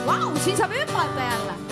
Vau, siin saab hüpata jälle.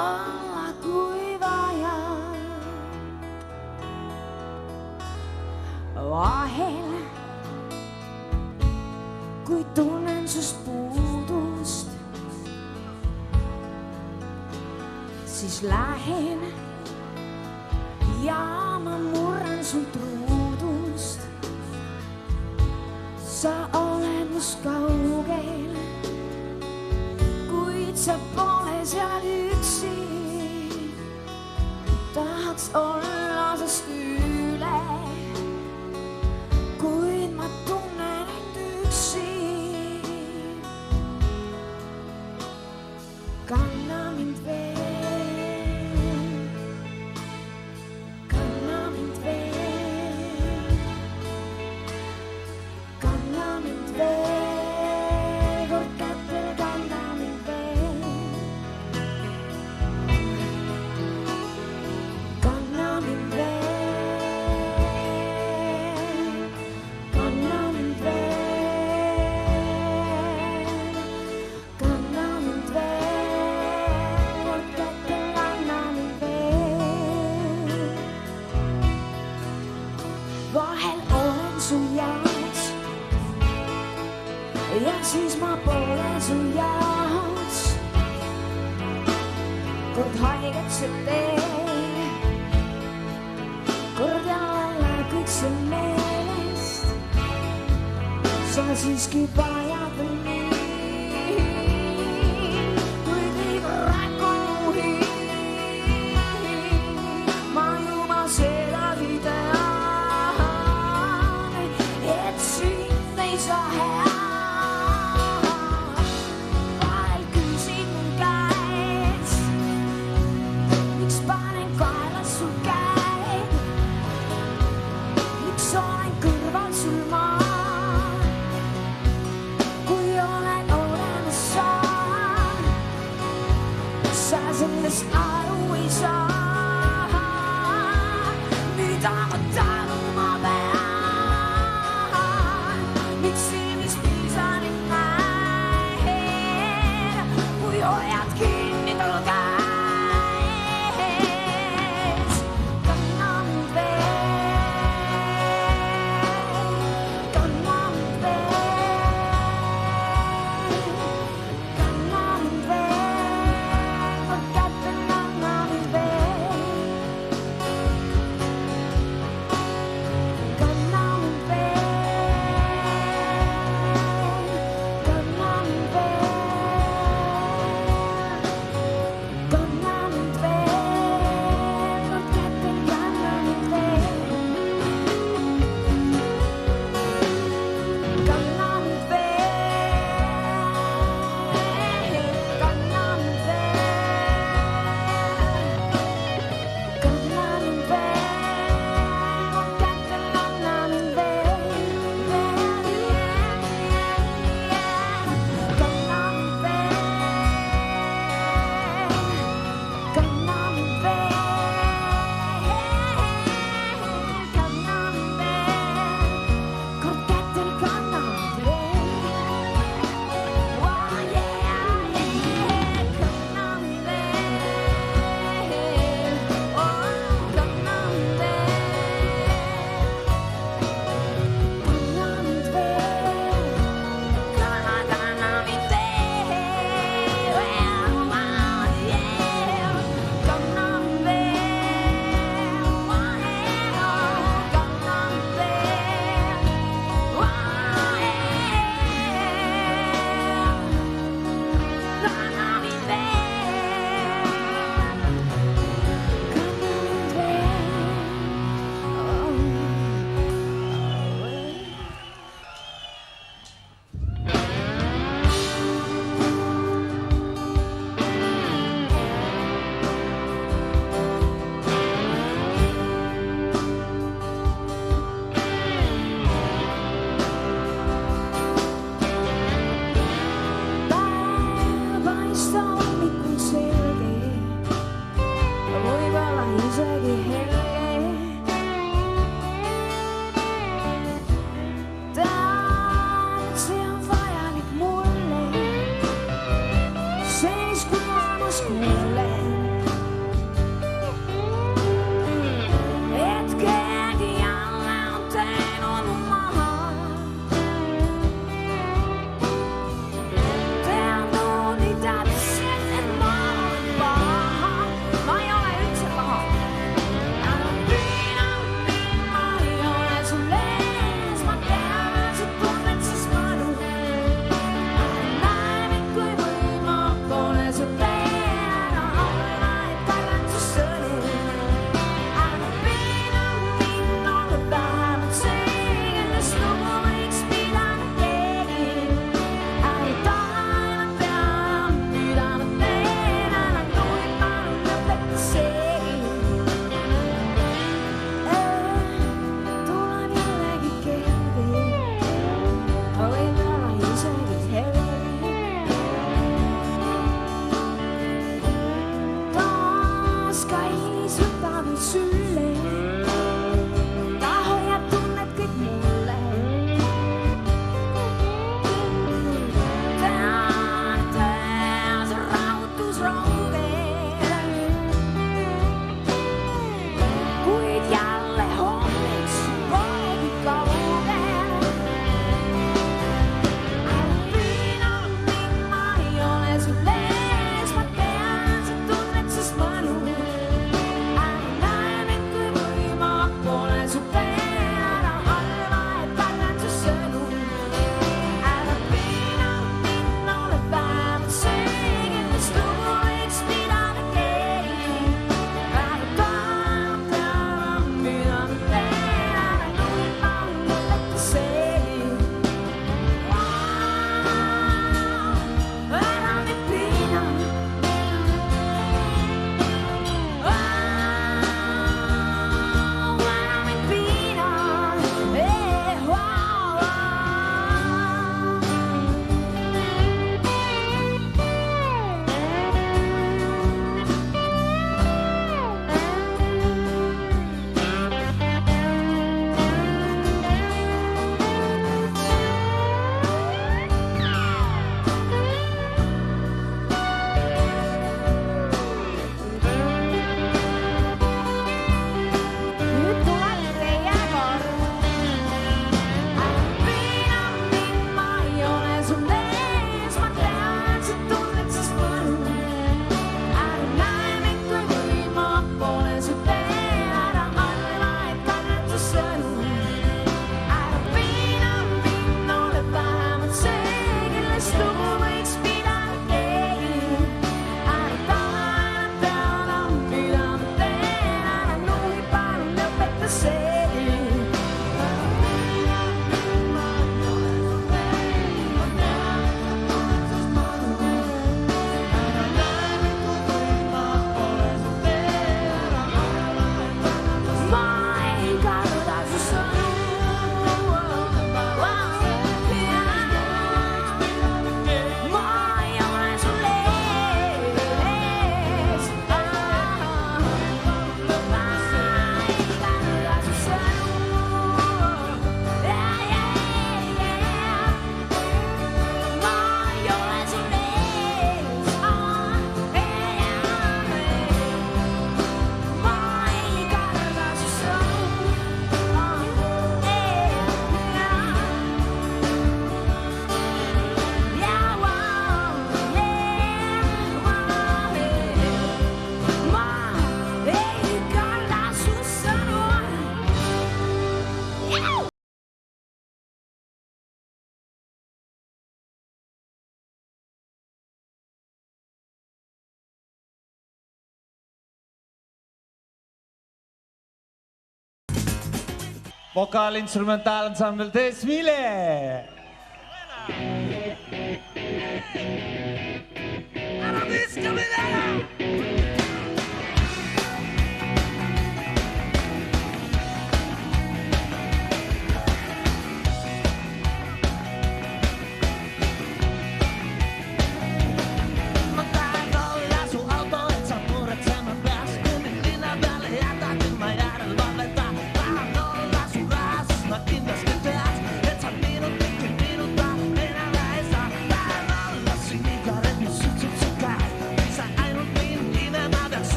olla kui vaja. Vahel, kui tunnen sust puudust, siis lähen ja ma murran sult ruudust. Sa oled must kaugel, kuid sa pole seal üksi. Tahaks olla sest üle, kuid ma tunnen end üksi. Kanna mind veel, kanna mind veel, kanna mind veel, kord kätel kanna mind veel. Kanna mind veel, kanna mind veel, kanna mind veel, kord kätel kanna mind veel. Vahel olen su jaoks ja siis ma pole su jaoks. Kord haiget see teen, kord jälle kõik see meelest. Sa siiski vajad mind, kuid iga rääk on mu hing. Ma juba sedagi tean, et sind ei saa hea. Vahel küsin mu käest, miks panen kaela sul käed, miks olen kõrval sul maal, kui olen olemas saan. Sa sellest aru ei saa, mida ma taluma pean, miks silmis piisan ei näe, kui hoiad kinni tal käes. Kanna mind veel, kanna mind veel, kanna mind veel, kord kätel kanna mind veel. Kanna mind veel, kanna mind veel, kanna mind veel, kord kätel kanna mind veel. Kanna mind veel, kanna mind veel, kanna mind veel, kord kätel kanna mind veel. Kanna mind veel, kanna mind veel, kanna mind veel, kord kätel kanna mind veel. Oh yeah, kanna mind veel, oh kanna mind veel, kanna mind veel, kanna mind veel, oh yeah, kanna mind veel, oh kanna mind veel, oh kanna mind Päev paista hommikul selge, võib-olla isegi helge. Tean, et see on vajalik mulle, sellist kui maailmas kuulen. Vokaalinstrumentaalansambel Desmile.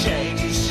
Shake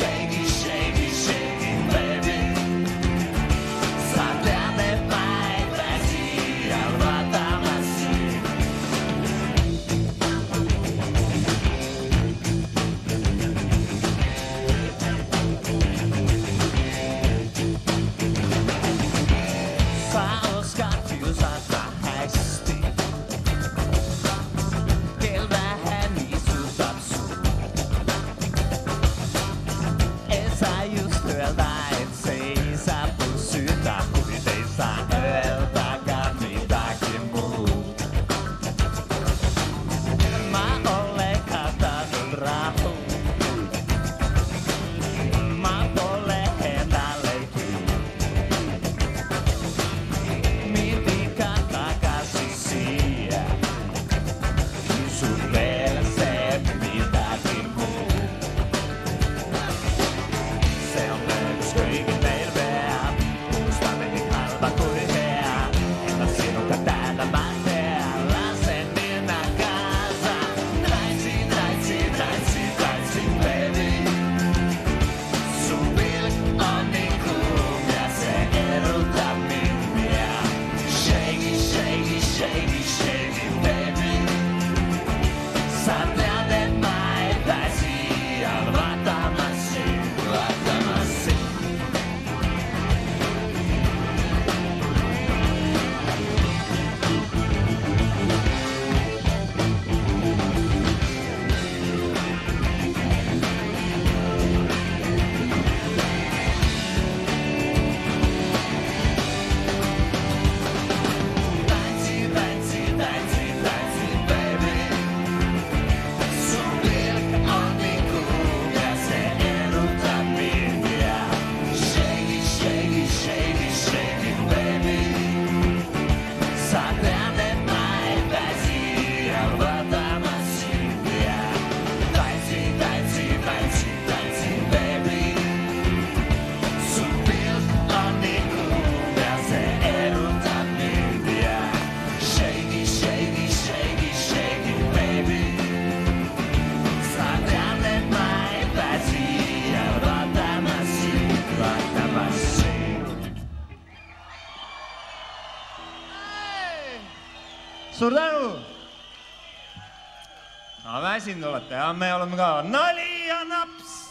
siin olete ja me oleme ka Nali ja Naps.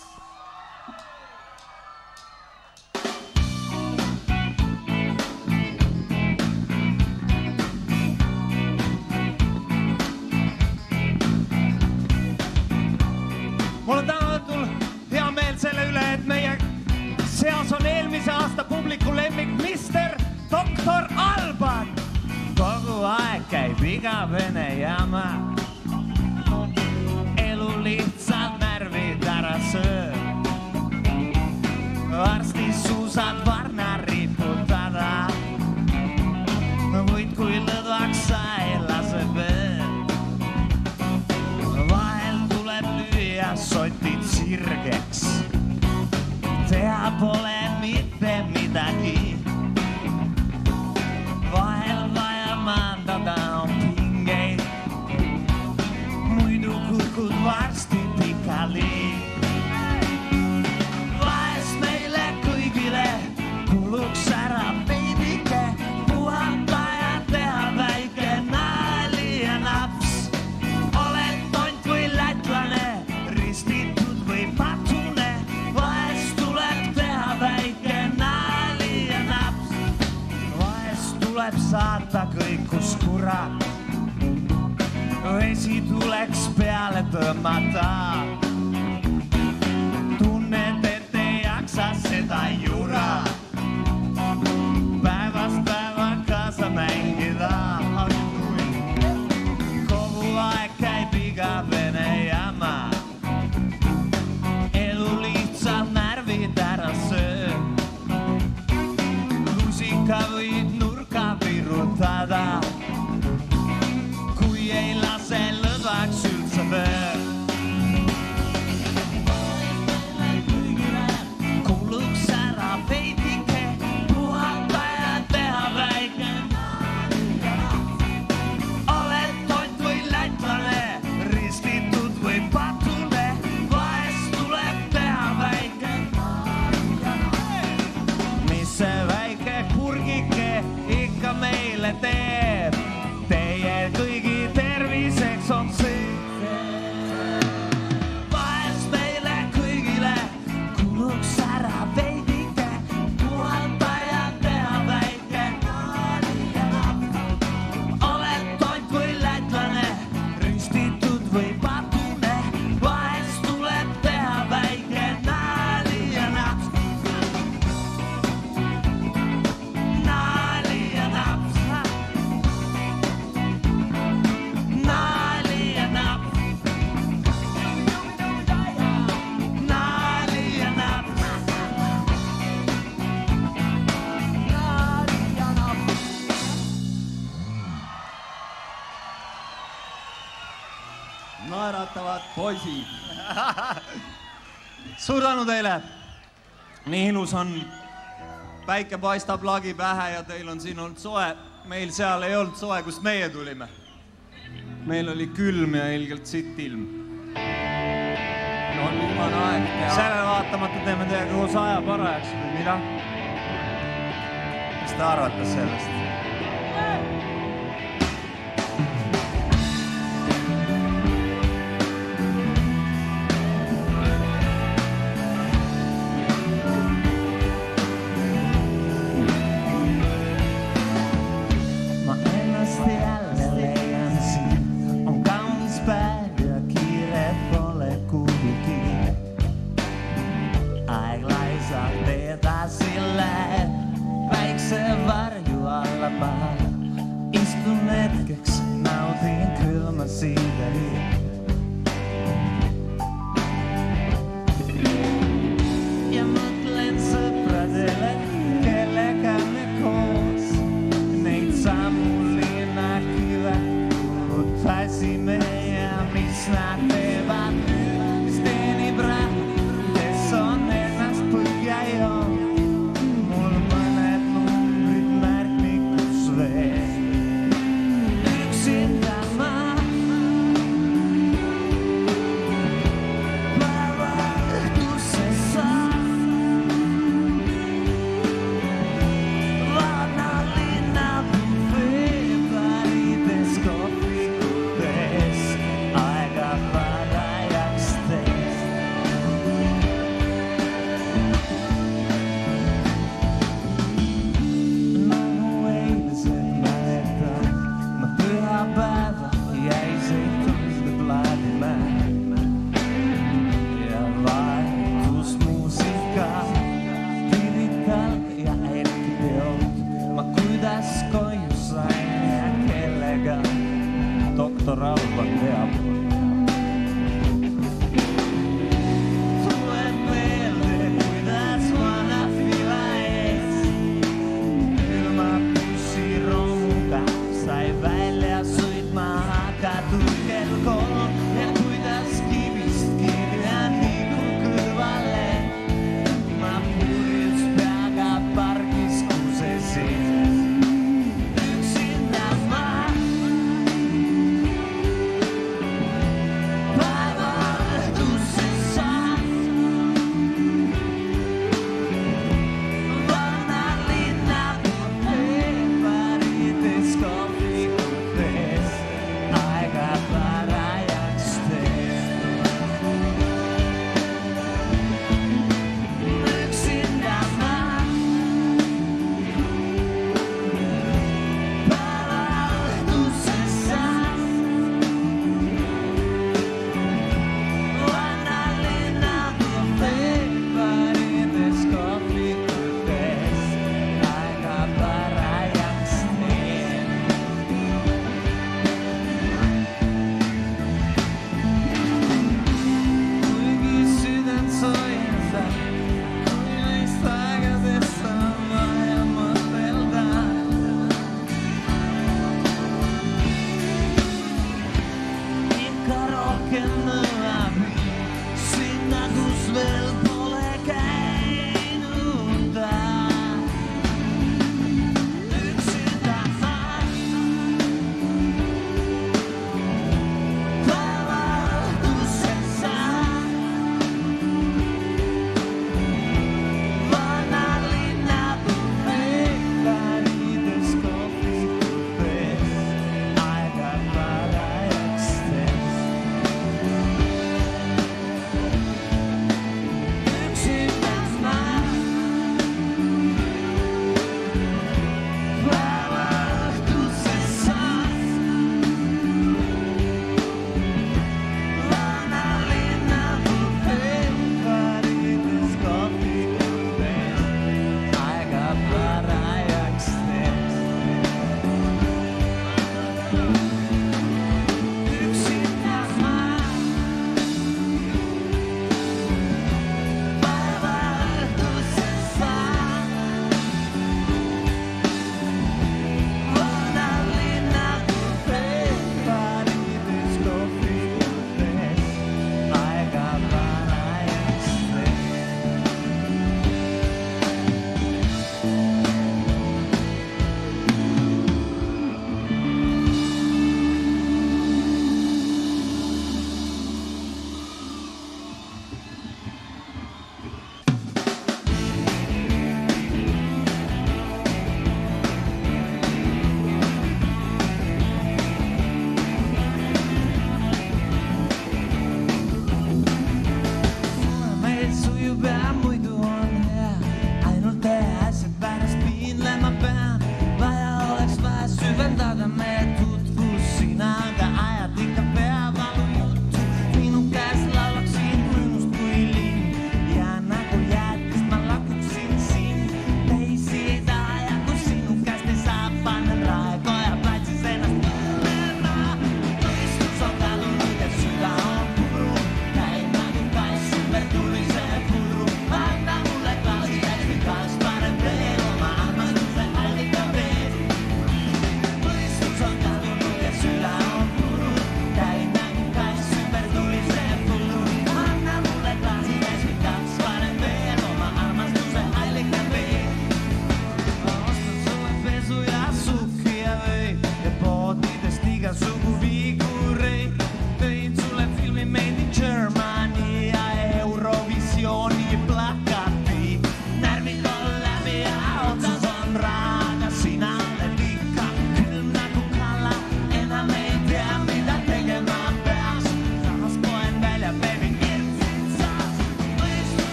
Mul on täna õhtul hea meel selle üle, et meie seas on eelmise aasta publiku lemmik Mr. Doktor Alban. Kogu aeg käib igavene jama. Elu lihtsalt närvid ära söö. Varsti suusad varna riputada. Võid kui lõdvaks sa ei lase veel. Vahel tuleb lüüa sotid sirgeks. Teha pole mitte midagi. Vahel vaja maandada on pingeid. Muidu kukud varsti pikali. Vahest meile kõigile kuluks ära veidike. Puhata ja teha väike Nali ja Naps. Oled tont või lätlane, ristitud või patune. Vahest tuleb teha väike Nali ja Naps. Vahest tuleb saata kõik kus kurat. Vesi tuleks peale tõmmata. Tunned, et ei jaksa seda jura. Päevast päeva kaasa mängida. Kogu aeg käib igavene jama. Elu lihtsalt närvid ära söö. Lusika võid nurka virutada. Kui ei lase lõdvaks üldse veel. Kuluks ära veidike. Puhata ja teha väike. Oled tont või lätlane, ristitud või patune. Vahest tuleb teha väike. Mis see väike kurgike ikka meile teeb? Teie kõigi terviseks on see. Vahest meile kõigile kuluks ära veidike. Puhata ja teha väike. Oled tont või lätlane, ristitud või patune. Vahest tuleb teha väike Nali ja Naps. Nali ja Naps. Nali ja Naps. Nali ja Naps. Nali ja Naps. Naeratavad poisid. Suur tänu teile. Nii ilus on. Päike paistab lagi pähe ja teil on siin olnud soe. Meil seal ei olnud soe, kust meie tulime. Meil oli külm ja ilgelt sitt ilm. On viimane aeg teha. Sellele vaatamata teeme teiega koos aja parajaks või mida? Mis te arvate sellest? Ma ennast jälle leian siin. On kaunis päev ja kiire pole kuhugi. Aeg laisalt edasi läheb. Väikse varju alla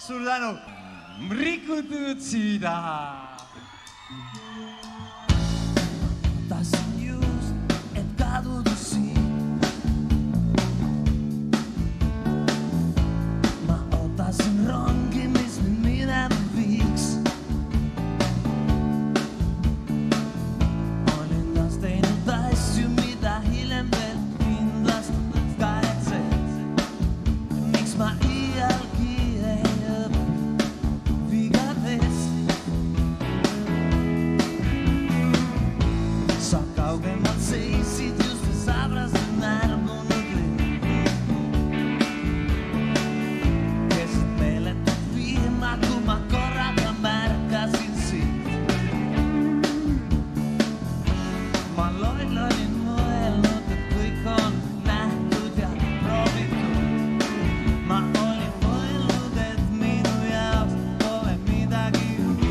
suur tänu. Rikutud süda. Tahtsin just, et kaduda siin. Ma ootasin rongi, mis mind minema viiks. Olin taas teinud asju, mida hiljem veel kindlasti kahetsed. Miks ma iialgi ei õpi vigadest? Sa kaugemalt seisid just ja sabrasid närbunud lind. Keset meeletut vihma, kui ma korraga märkasin sind. Ma loll olin mõelnud, et kõik on nähtud ja proovitud. Ma olin mõelnud, et minu jaoks pole midagi uut.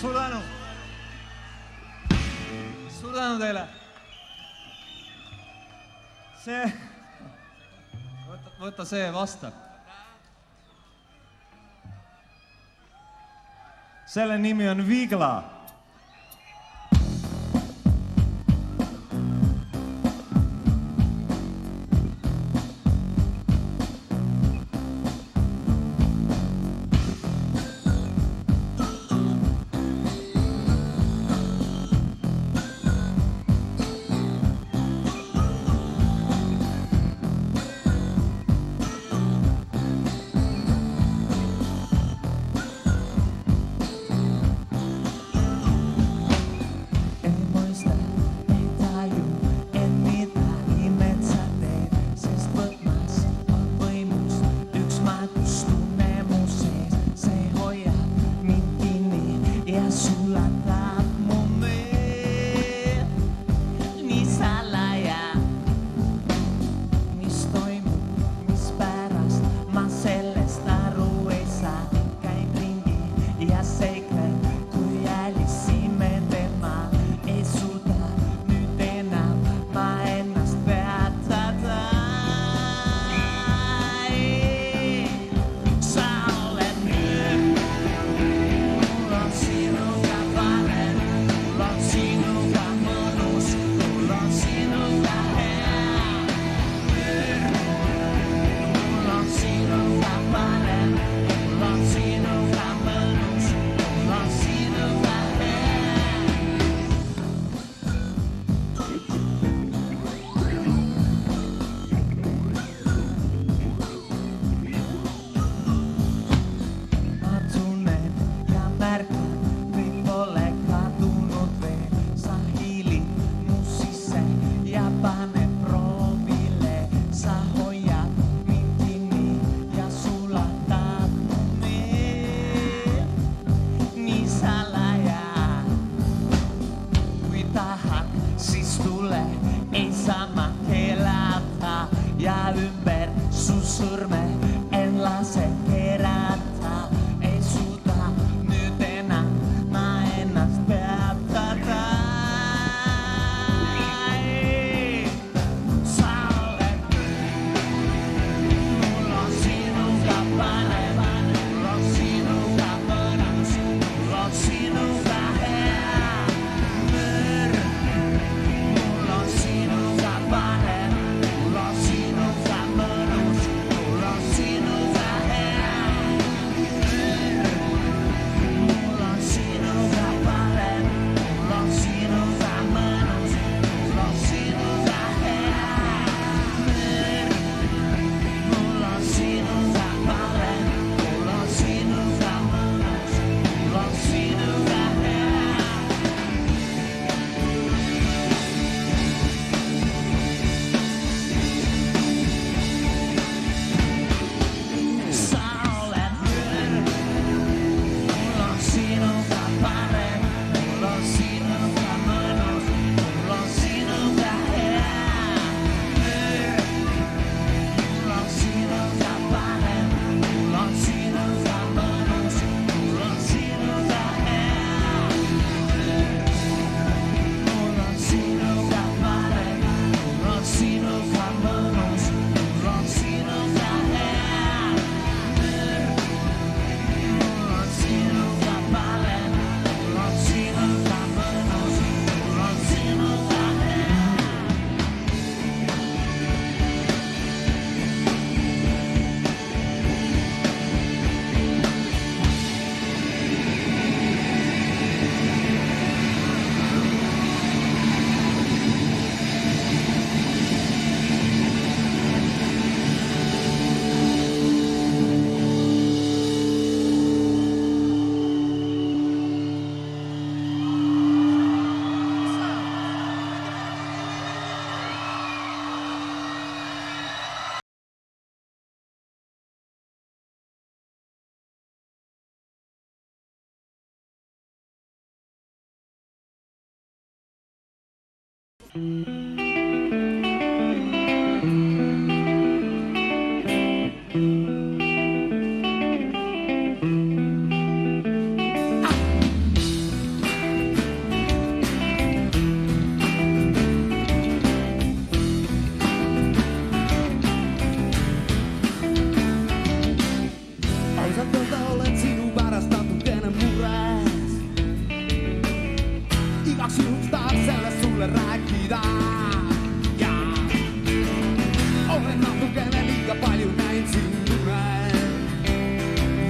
Suur tänu. Suur tänu teile. Võta see vasta. Selle nimi on Vigla. pane proovile, sa hoiad mind kinni ja sulatad mu meelt nii salaja. Kui tahad, siis tule, ei saa ma keelata ja ümber su sõrme en lase keerata. Ei suuda nüüd enam ma ennast peatada. Sa oled, mul on sinuga panev, mul on sinuga mõnus, mul on sinuga hea. Mul on sinuga panev, mul on sinuga mõnus, mul on sinuga hea. Mul on sinuga panev, mul on sinuga mõnus, mul on sinuga hea. Mul on sinuga panev, mul on sinuga mõnus, mul on sinuga hea. Sa oled müür, mul on sinuga panev, mul on sinuga mõnus, mul on sinuga hea. Mul on sinuga panev, mul on sinuga mõnus, mul on sinuga hea. Mul on sinuga panev, mul on sinuga mõnus, mul on sinuga hea. Mul on sinuga panev, mul on sinuga mõnus, mul on sinuga hea. Ausalt öelda olen sinu pärast natukene mures. Igaks juhuks tahaks sellest sulle rääkida. Ja olen natukene liiga palju näinud sind unes.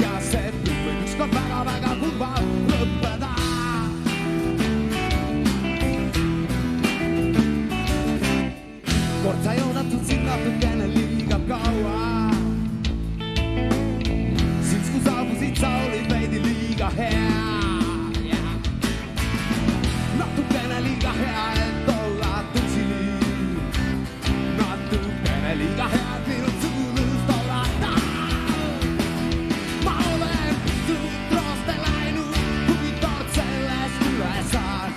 Ja see võib ükskord väga-väga kurvalt lõppeda. Kord sa joonatud sind natukene liiga kaua. Kui saabusid, sa olid veidi liiga hea. Natukene liiga hea, et olla tõsiline. Natukene liiga hea, et minult suunust olla. Ma olen pisut rooste läinud, kui kord sellest üle saan.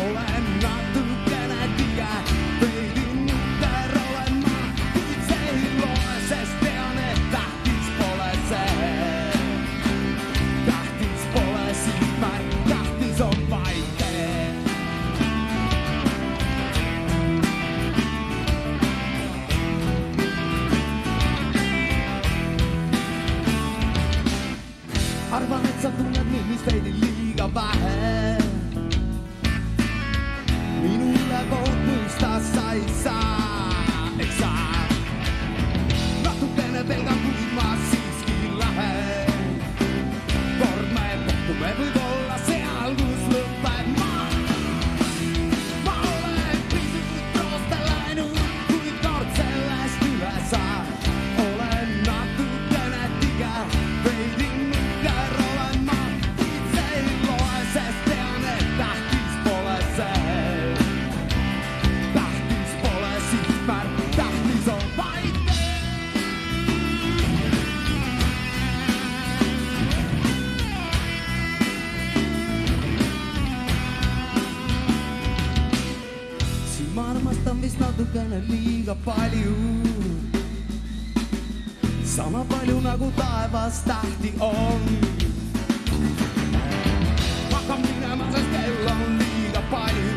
Olen natukene tige, veidi nukker olen ma, kuid see ei loe, sest vist natukene liiga palju. Sama palju nagu taevas tähti on. Hakkan minema, sest kell on liiga palju.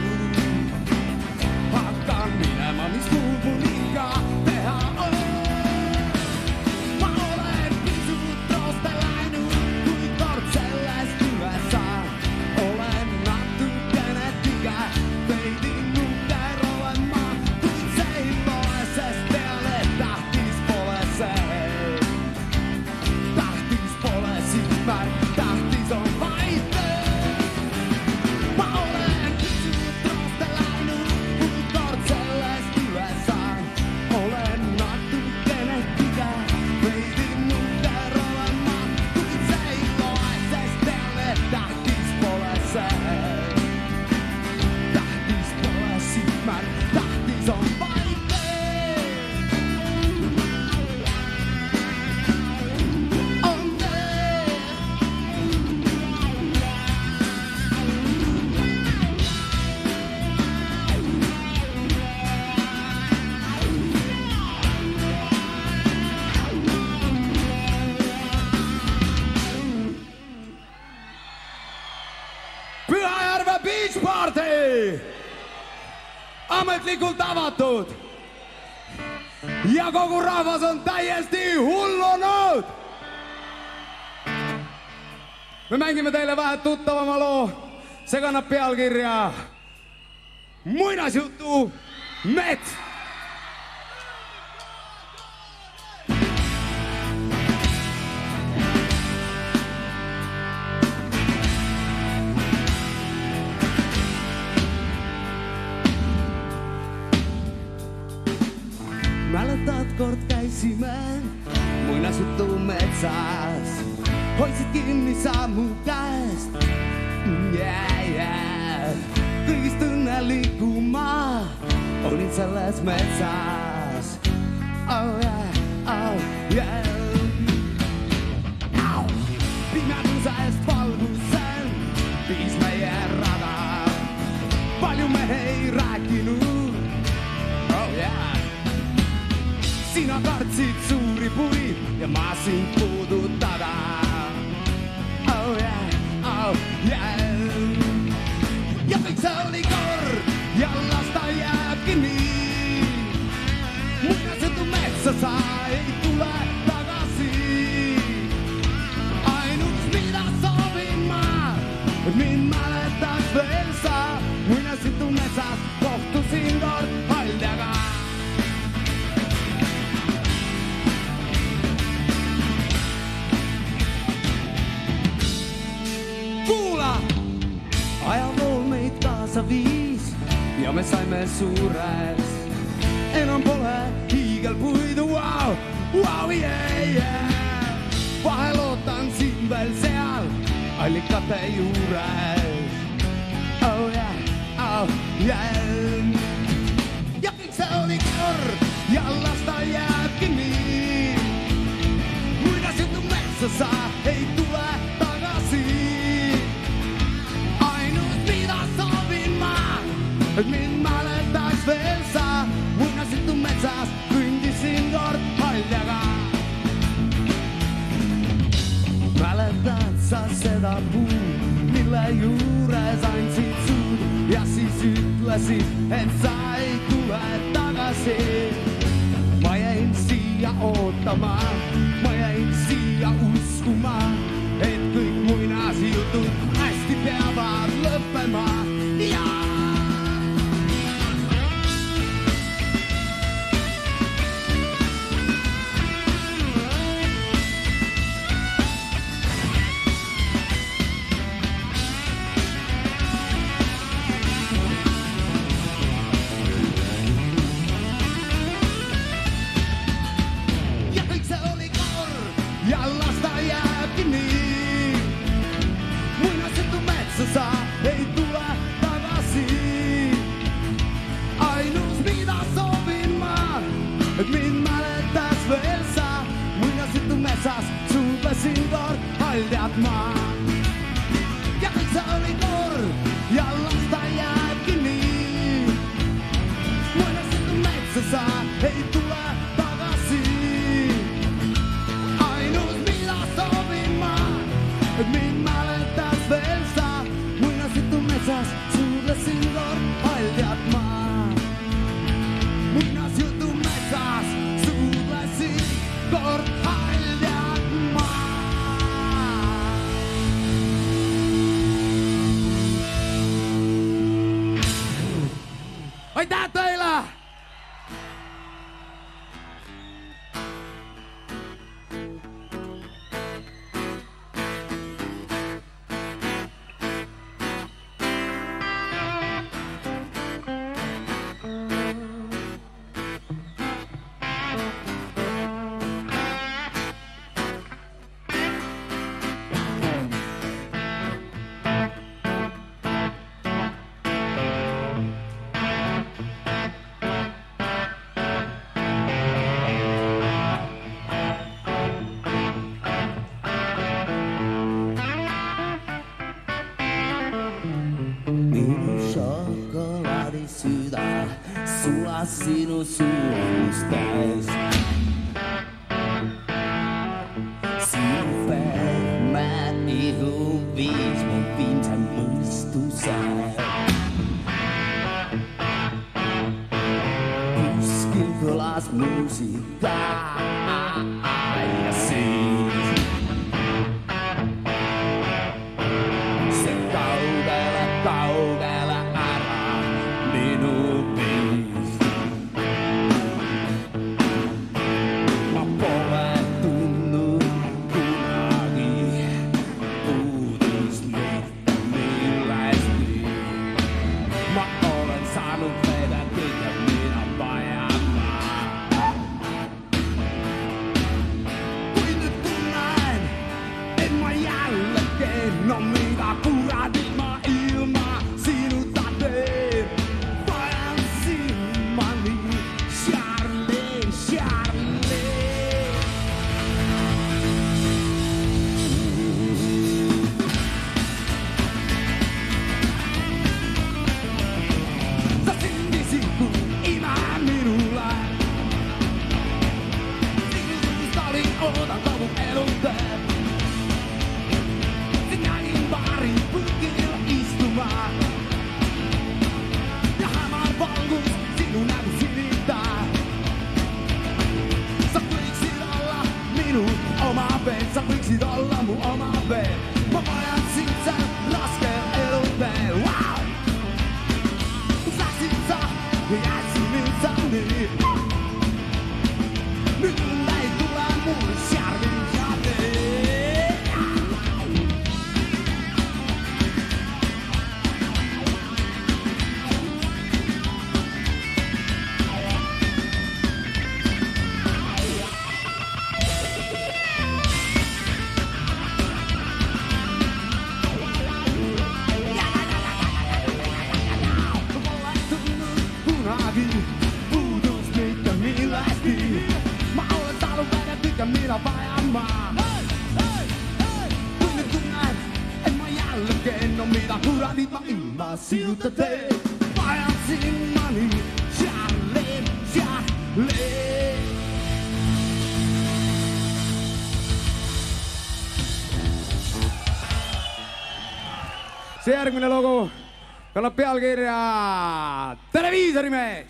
Hakkan minema, mis muud mul ikka teha on. Ma olen pisut rooste läinud, kui kord sellest üle saan. Olen natukene tige, veidi nukker olen ma, kuid see ei loe, sest peale tähtis pole see. Tähtis pole sihtmärk, tähtis on vaid töö. Ma olen pisut rooste läinud, kui kord sellest üle saan. Olen natukene tige, veidi nukker olen ma, kuid see ei loe, sest peale tähtis pole see. Tähtis pole sihtmärk, tähtis on vaid töö. On töö. Pühajärve Beach Party ametlikult avatud ja kogu rahvas on täiesti hullunud. Me mängime teile vähe tuttavama loo, see kannab pealkirja Muinasjutu mets. Mäletad, kord käisime muinasjutu metsas, hoidsid kinni sa mu käest. Kõigist õnnelikuma olin selles metsas. Oh yeah. Pimeduse eest valgusel viis meie rada. Palju me ei rääkinud. Oh yeah. Sina kartsid suuri puid ja ma sind puudutada. Oh yeah. Ja kõik see oli kord ja las ta jääbki nii. Muinasjutu metsa sa ei tule tagasi. Ainus mida soovin ma, et mind mäletaks veel sa. Muinasjutu metsas kohtusin kord Haldjaga. Kuula! Ajavool meid kaasa viis ja me saime suureks. Enam pole hiigelpuidu, wow, yeah. Vahel ootan siin veel seal allikate juures. Oh yeah. Ja kõik see oli kord ja las ta jääbki nii. Muinasjutu metsa sa ei tule tagasi. Et mind mäletaks veel sa. Muinasjutu metsas kõndisin kord Haldjaga. Mäletad sa seda puud, mille juures andsid suud ja siis ütlesid, et sa ei tule tagasi. Ma jäin siia ootama, ma jäin siia uskuma, et kõik muinasjutud hästi peavad lõppema. Sa ei tule tagasi. Ainus mida soovin ma, et mind mäletaks veel sa. Muinasjutu metsas suudlesin kord Haldjat ma. Ja kõik see oli kord ja las ta jääbki nii. Muinasjutu sinu suustais. Sinu pehmä ihu viis mun viimsen muistusään. Kuskil kõlas muusika ja siis se kaugele, kaugele ära minu viis. Ma pole tundnud kunagi puudust mitte millestki. Ma olen saanud tehdä kõige, mida vajan ma. Kui nüüd tunnen, et ma jällegi, no mida kuradit ma ilma sinuta teen. Vajan silmani, Charlie, Charlie. Sä sinkisit kun imä minulle. Sinusta oli odotan mun eluteen. Sinäkin barin pyrkillä istumaan. Ja hämär valkuus sinun näky silittää. Sä voiksit olla minun oma veen. Sä voiksit olla mun oma veen. Mä vajan sitsän laskeen eluteen. Wow! Läksit sä ja jätsin itseni. Nyt ei tule mun Charlie, Charlie. Kunagi puutus mitte millestki. Mä olen saanut vedettyä minä vajan maa. Kui nyt tunnen, et mä jälkeen on mitä kuradit mä ilman sinulta teen. Vajan silmani, Charlie, Charlie. See järgmine lugu kannab pealkirja Televiisorimees.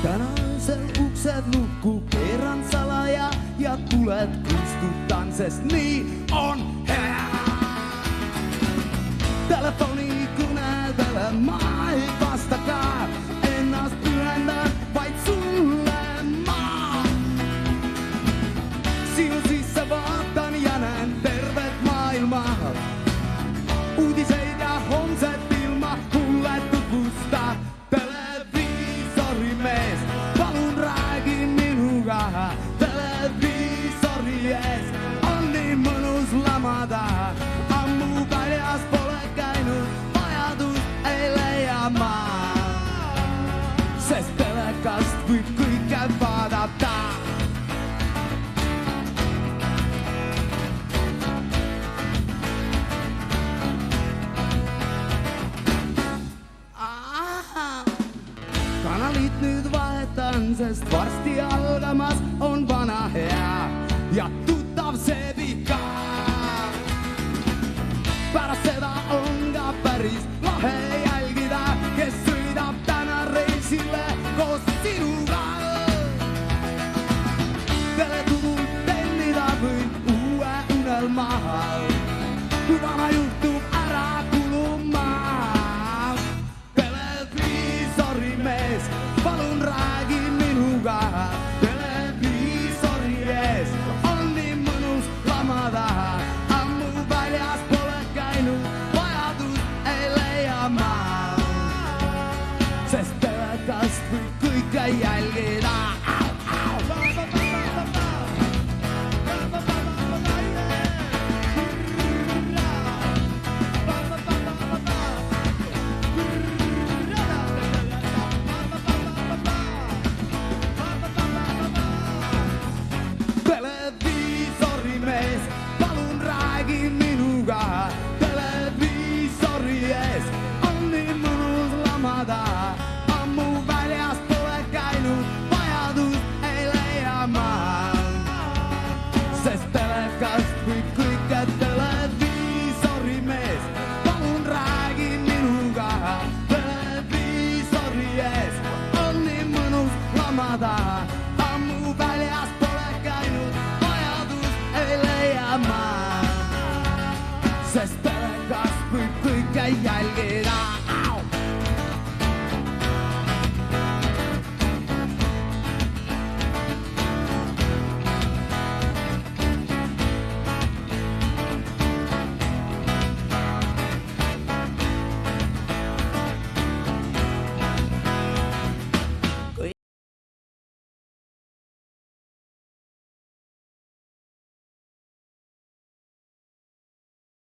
Tänään se ukset lukku kerran salaja ja tulet kustutan, sest niin on hea. Telefoni kuunneltele, mä ei vastakaan. Ennast pyhändän vaid sulle mä. Sinun sisä vaatan ja näen tervet maailmaa. Uutiseid ja homset ilma mulle tutvustaa. Televiisorimees, palun räägi minuga. Televiisorimees, on niin mõnus lamada. Ammu väljas pole käinud, vajadus ei leia ma. Sest telekast võib kõike vaadata. Kanalit nüüd vahetan, sest varsti algamas on vana hea ja tuttav Sebika. Pärast seda on ka päris lahe jälgida, kes sõidab täna reisile koos sinuga. Teletudult tellida võin uue unelma, kui vana juhtub ära kuluma. Televiisorimees, palun räägi minuga. Televiisori ees on nii sest telekast võib kõike televiisori mees. Palun räägi minuga televiisori ees, on nii mõnus lamada. Ammu väljas pole käinud, vajadust ei leia ma, sest telekast võib kõike jälgida.